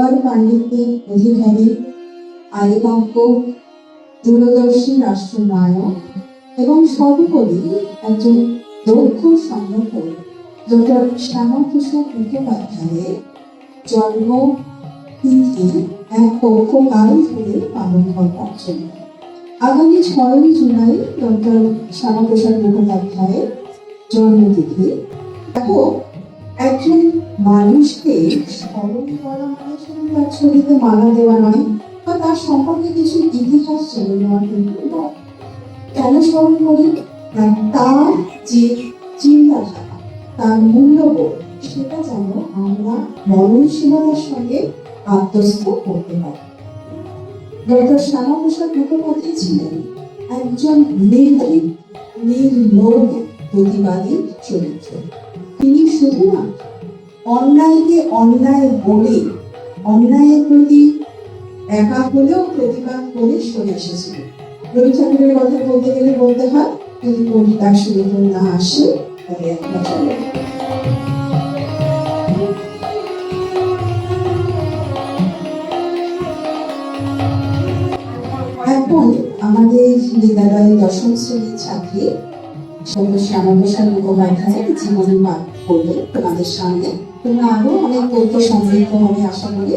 অপার পাণ্ডিত্যের অধিকারী, আইকজ্ঞ, দূরদর্শী রাষ্ট্রনায়ক এবং সর্বোপরি একজন দক্ষ সংগঠক ডক্টর শ্যামাপ্রসাদ মুখোপাধ্যায়ের জন্ম তিথি এক পক্ষকাল ধরে পালন করবার জন্য আগামী 6 জুলাই ডক্টর শ্যামাপ্রসাদ মুখোপাধ্যায়ের জন্মতিথি। দেখো, একজন মানুষকে স্মরণ করা মানে শুধু তার ছবিতে মালা দেওয়া নয় বা তার সম্পর্কে কিছু ইতিহাস জেনে নেওয়া কিন্তু নয়। কেন স্মরণ করি? তার যে চিন্তাধারা, তার মূল্যবোধ, সেটা যেন আমরা মননশীলতার সঙ্গে আত্মস্থ করতে পারি। ডক্টর শ্যামাপ্রসাদ মুখোপাধ্যায় ছিলেন একজন নির্ভীক, নির্লোভ প্রতিবাদী চরিত্র। তিনি শুধুমাত্র অন্যায়কে অন্যায় বলে অন্যায়ের প্রতি একা হলেও প্রতিবাদ করে সরে এসেছিলেন। রবি ঠাকুরের কথা বলতে গেলে বলতে হয়, যদি কবিতার সুযোগ না আসে তাহলে একটা চলে। এখন আমাদের বিদ্যালয়ের 10ম শ্রেণীর ছাত্রী ডক্টর শ্যামাপ্রসাদ মুখোপাধ্যায়ের জীবনী পাঠ করবে তোমাদের সামনে। তোমরা আরো অনেক তথ্য সমৃদ্ধ হবে আশা করি।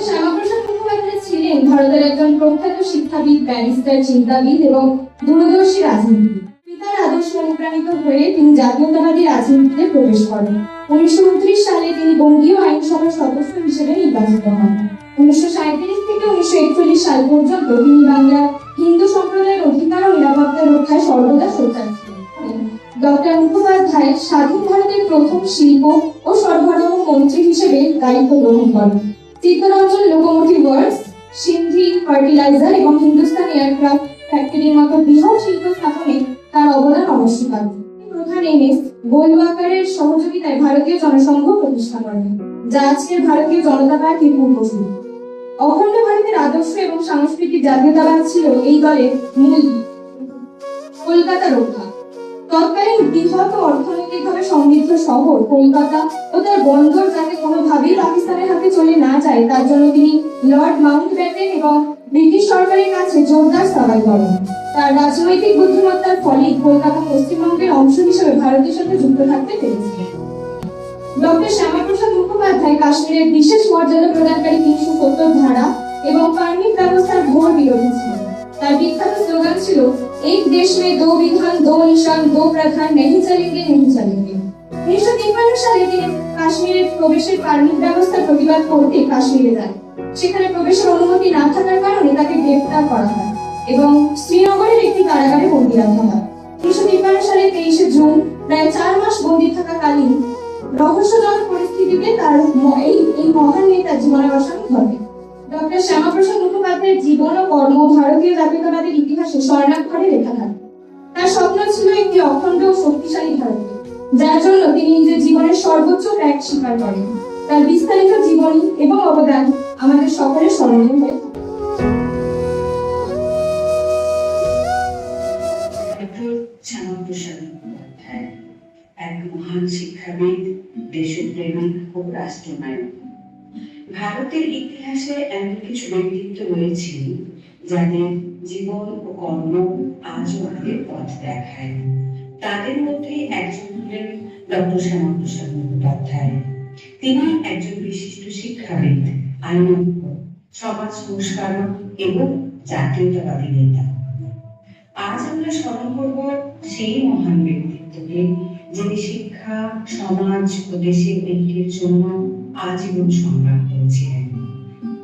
শ্যামাপ্রসাদ মুখোপাধ্যায় ছিলেন ভারতের একজন প্রখ্যাত শিক্ষাবিদ, ব্যারিস্টার, চিন্তাবিদ এবং দূরদর্শী রাজনীতিবিদ। পিতার আদর্শে অনুপ্রাণিত হয়ে তিনি জাতীয়তাবাদী রাজনীতিতে প্রবেশ করেন। 1929 সালে তিনি বঙ্গীয় আইনসভার সদস্য হিসেবে নির্বাচিত হন। 1937 থেকে 1941 সাল পর্যন্ত তিনি বাংলার হিন্দু সম্প্রদায়ের অধিকার ও নিরাপত্তা রক্ষায় সর্বদা সোচ্চার ছিলেন। ডক্টর মুখোপাধ্যায় স্বাধীন ভারতের প্রথম শিল্প ও সরবরাহ মন্ত্রী হিসেবে দায়িত্ব গ্রহণ করেন। Chittaranjan locomotive works, Sindhi fertiliser এবং হিন্দুস্তান এয়ারক্রাফট ফ্যাক্টরির মতো বৃহৎ শিল্প স্থাপনে তার অবদান অনস্বীকার্য। প্রধান এমএস গোলওয়াকারের সহযোগিতায় ভারতীয় জনসংঘ প্রতিষ্ঠা করেন, যা আজকের ভারতীয় জনতা পার্টির পূর্বসূরি। অখণ্ড ভারতের আদর্শ এবং সাংস্কৃতিক জাতীয়তাবাদ ছিল এই দলের মূল। কলকাতা রক্ষা। তৎকালীন বৃহৎ ও অর্থনৈতিকভাবে সমৃদ্ধ শহর কলকাতা ও তার বন্দর যাতে কোনোভাবেই পাকিস্তানের হাতে চলে না যায়, তার জন্য তিনি লর্ড মাউন্টব্যাটেন এবং ব্রিটিশ সরকারের কাছে জোরদার সওয়াল করেন। তার রাজনৈতিক বুদ্ধিমত্তার ফলে কলকাতা পশ্চিমবঙ্গের অংশ হিসেবে ভারতের সাথে যুক্ত থাকতে পেরেছিল। ডক্টর শ্যামাপ্রসাদ মুখোপাধ্যায় কাশ্মীরের বিশেষ মর্যাদা প্রদানকারী 370 ধারা এবং পারমিট ব্যবস্থার ঘোর বিরোধী ছিলেন। তার বিখ্যাত স্লোগান ছিল, এক দেশ মে দো বিধান, দো নিশান, দো প্রধান, নেহি চলেঙ্গে, নেহি চলেঙ্গে। 1953 সালে তিনি কাশ্মীরের প্রবেশের পারমিট ব্যবস্থার প্রতিবাদ করতে কাশ্মীরে যান। সেখানে প্রবেশের অনুমতি না থাকার কারণে তাকে গ্রেফতার করা হয় এবং শ্রীনগরের একটি কারাগারে বন্দী রাখা হয়। 1953 সালে 23 জুন প্রায় 4 মাস বন্দী থাকাকালীন রহস্যজনক পরিস্থিতিতে তার এই মহান নেতার জীবনাবসান ঘটে। ডক্টর শ্যামাপ্রসাদ মুখোপাধ্যায়ের জীবন ও কর্ম ভারতীয় জাতীয়তাবাদের ইতিহাসে স্বর্ণাক্ষরে লেখা থাকে। তার স্বপ্ন ছিল একটি অখণ্ড ও শক্তিশালী ভারত, যার জন্য তিনি নিজের জীবনের সর্বোচ্চ ত্যাগ স্বীকার করেন। তার বিস্তারিত জীবনী এবং অবদান আমাদের সকলের স্মরণীয় হয়ে থাকে। শ্যামাপ্রসাদ মুখোপাধ্যায় এক মহান শিক্ষাবিদ, দেশপ্রেমিক ও রাষ্ট্রনায়ক। ভারতের ইতিহাসে এমন কিছু ব্যক্তিত্ব রয়েছেন যাদের জীবন ও কর্ম আজও আমাদের পথ দেখায়। তাদের মধ্যে একজন হলেন ডক্টর শ্যামাপ্রসাদ মুখোপাধ্যায়। তিনি একজন বিশিষ্ট শিক্ষাবিদ, আইনজ্ঞ, সমাজ সংস্কারক এবং জাতীয়তাবাদী নেতা। আজ আমরা স্মরণ করব সেই মহান ব্যক্তিত্বকে, যিনি শিক্ষা, সমাজ ও দেশের ঐক্যের জন্য আজীবন সংগ্রাম করেছিলেন।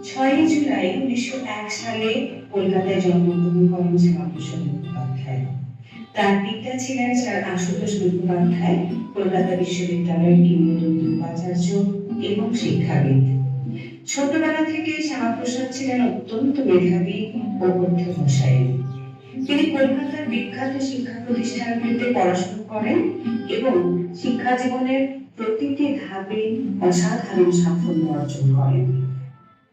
6 জুলাই 1901 সালে কলকাতায় জন্মগ্রহণ করেন শ্যামাপ্রসাদ মুখোপাধ্যায়। তার পিতা ছিলেন স্যার আশুতোষ মুখোপাধ্যায়, কলকাতা বিশ্ববিদ্যালয়ের কিংবদন্তি উপাচার্য এবং শিক্ষাবিদ। ছোটবেলা থেকে শ্যামাপ্রসাদ ছিলেন অত্যন্ত মেধাবী ও অধ্যবসায়ী। তিনি কলকাতার বিখ্যাত শিক্ষা প্রতিষ্ঠানগুলিতে পড়াশোনা করেন এবং শিক্ষা জীবনের প্রতিটি ধাপে অসাধারণ সাফল্য অর্জন করেন।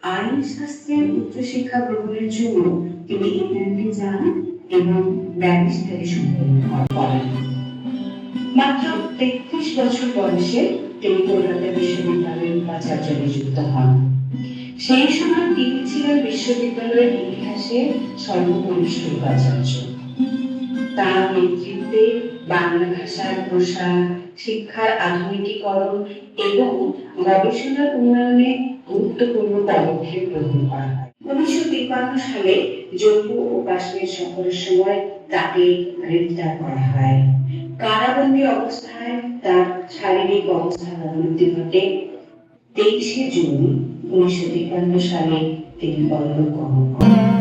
আইন শাস্ত্রের উচ্চশিক্ষা গ্রহণের জন্য তিনি ইংল্যান্ডে যান এবং ব্যারিস্টারি সম্পন্ন করেন। মাত্র 33 বছর বয়সে তিনি কলকাতা বিশ্ববিদ্যালয়ের উপাচার্য নিযুক্ত হন। সেই সময় তিনি ছিলেন বিশ্ববিদ্যালয়ের ইতিহাসে সর্বকনিষ্ঠ উপাচার্য। তার নেতৃত্বে বাংলা ভাষার প্রসার, শিক্ষার আধুনিকীকরণ এবং গবেষণার উন্নয়নে গুরুত্বপূর্ণ পদক্ষেপ গ্রহণ করা হয়। 1953 সালে জম্মু ও কাশ্মীর সফরের সময় তাকে গ্রেফতার করা হয়। কারাবন্দী অবস্থায় তার শারীরিক অবস্থার অবনতি ঘটে। 23শে জুন 1953 সালে তিনি পরলোক গমন করেন।